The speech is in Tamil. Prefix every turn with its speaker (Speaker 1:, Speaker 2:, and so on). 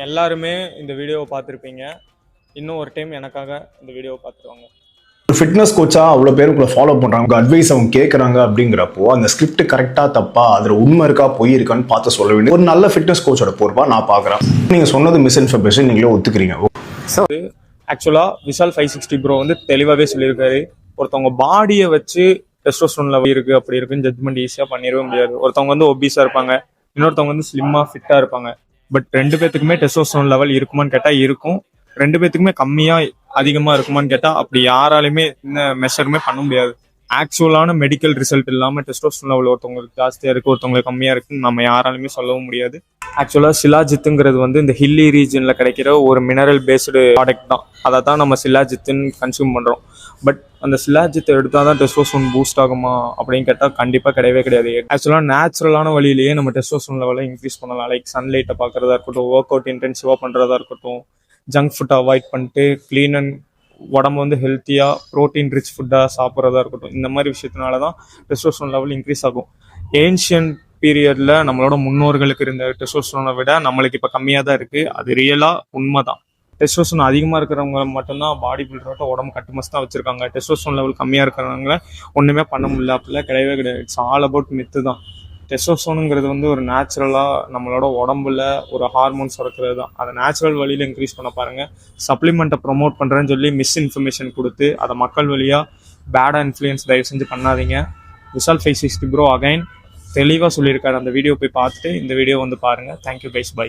Speaker 1: எல்லாருமே இந்த வீடியோவை பார்த்துருப்பீங்க. இன்னும் ஒரு டைம் எனக்காக இந்த வீடியோவை பார்த்துருவாங்க.
Speaker 2: ஃபிட்னஸ் கோச்சா அவ்வளோ பேர் உங்களை ஃபாலோ பண்ணுறாங்க, அட்வைஸ் அவங்க கேட்குறாங்க அப்படிங்கிறப்போ அந்த ஸ்கிரிப்ட் கரெக்டாக தப்பா, அதில் உண்மை இருக்கா பொய் இருக்கான்னு பார்த்து சொல்ல வேண்டிய ஒரு நல்ல ஃபிட்னஸ் கோச்சோட பொறுப்பா நான் பார்க்குறேன். நீங்கள் சொன்னது மிஸ்இன்ஃபர்மேஷன், நீங்களே ஒத்துக்கிறீங்க.
Speaker 1: ஸோ ஆக்சுவலாக விஷால் 560 ப்ரோ வந்து தெளிவாகவே சொல்லியிருக்காரு. ஒருத்தவங்க பாடியை வச்சு டெஸ்டோஸ்டெரான் லெவல் இருக்குது அப்படி இருக்குன்னு ஜட்மெண்ட் ஈஸியாக பண்ணிடவே முடியாது. ஒருத்தவங்க வந்து ஒபீஸாக இருப்பாங்க, இன்னொருத்தவங்க வந்து ஸ்லிம்மாக ஃபிட்டாக இருப்பாங்க. பட் ரெண்டு பேத்துக்குமே டெஸ்டோஸ்டெரான் லெவல் இருக்குமான்னு கேட்டால் இருக்கும். ரெண்டு பேத்துக்குமே கம்மியாக அதிகமாக இருக்குமான்னு கேட்டால் அப்படி யாராலையுமே இந்த மெஷருமே பண்ண முடியாது. ஆக்சுவலான மெடிக்கல் ரிசல்ட் இல்லாமல் டெஸ்டோஸ்டெரான் லெவல் ஒருத்தவங்களுக்கு ஜாஸ்தியாக இருக்குது, ஒருத்தவங்களுக்கு கம்மியாக இருக்குன்னு நம்ம யாராலுமே சொல்லவும் முடியாது. ஆக்சுவலாக சிலாஜித்துங்கிறது வந்து இந்த ஹில்லி ரீஜனில் கிடைக்கிற ஒரு மினரல் பேஸ்டு ப்ராடக்ட் தான். அதை தான் நம்ம சிலாஜித்துன்னு கன்சியூம் பண்ணுறோம். பட் அந்த சிலாஜித்தை எடுத்தால் தான் டெஸ்டோஸ்டெரான் பூஸ்ட் ஆகுமா அப்படின்னு கேட்டால் கண்டிப்பாக கிடையவே கிடையாது. ஆக்சுவலாக நேச்சுரலான வழியிலேயே நம்ம டெஸ்டோஸ்டெரான் லெவலை இன்க்ரீஸ் பண்ணலாம். லைக் சன்லைட்டை பார்க்குறதா இருக்கட்டும், ஒர்க் அவுட் இன்டென்சிவாக பண்ணுறதா இருக்கட்டும், ஜங்க் ஃபுட்டை அவாய்ட் பண்ணிட்டு க்ளீன் அண்ட் உடம்பு வந்து ஹெல்த்தியாக ப்ரோட்டீன் ரிச் ஃபுட்டாக சாப்பிட்றதா இருக்கட்டும். இந்த மாதிரி விஷயத்தினால தான் டெஸ்டோஸ்டெரான் லெவல் இன்க்ரீஸ் ஆகும். ஏன்ஷியன்ட் பீரியடில் நம்மளோட முன்னோர்களுக்கு இருந்த டெஸ்டோஸ்டெரானை விட நம்மளுக்கு இப்போ கம்மியாக தான் இருக்குது. அது ரியலாக உண்மை தான். டெஸ்டோஸ்டெரான் அதிகமாக இருக்கிறவங்க மட்டும்தான் பாடி பில்டரோட உடம்பு கட்டுமஸ்து தான் வச்சுருக்காங்க. டெஸ்டோஸ்டெரான் லெவல் கம்மியாக இருக்கிறவங்கள ஒன்றுமே பண்ண முடியல அப்படிலாம் கிடையவே கிடையாது. இட்ஸ் ஆல் அபவுட் மித்து தான். டெஸ்டோஸ்டெரானுங்கிறது வந்து ஒரு நேச்சுரலாக நம்மளோட உடம்புல ஒரு ஹார்மோன்ஸ் சுரக்கிறது தான். அதை நேச்சுரல் வழியில் இன்க்ரீஸ் பண்ண பாருங்கள். சப்ளிமெண்ட்டை ப்ரொமோட் பண்ணுறேன்னு சொல்லி மிஸ்இன்ஃபர்மேஷன் கொடுத்து அதை மக்கள் வழியாக பேடாக இன்ஃப்ளூயன்ஸ் தயவு செஞ்சு பண்ணாதீங்க. விஷால் 560 ப்ரோ அகைன் தெளிவாக சொல்லியிருக்காரு. அந்த வீடியோ போய் பார்த்துட்டு இந்த வீடியோ வந்து பாருங்கள். Thank you guys, by.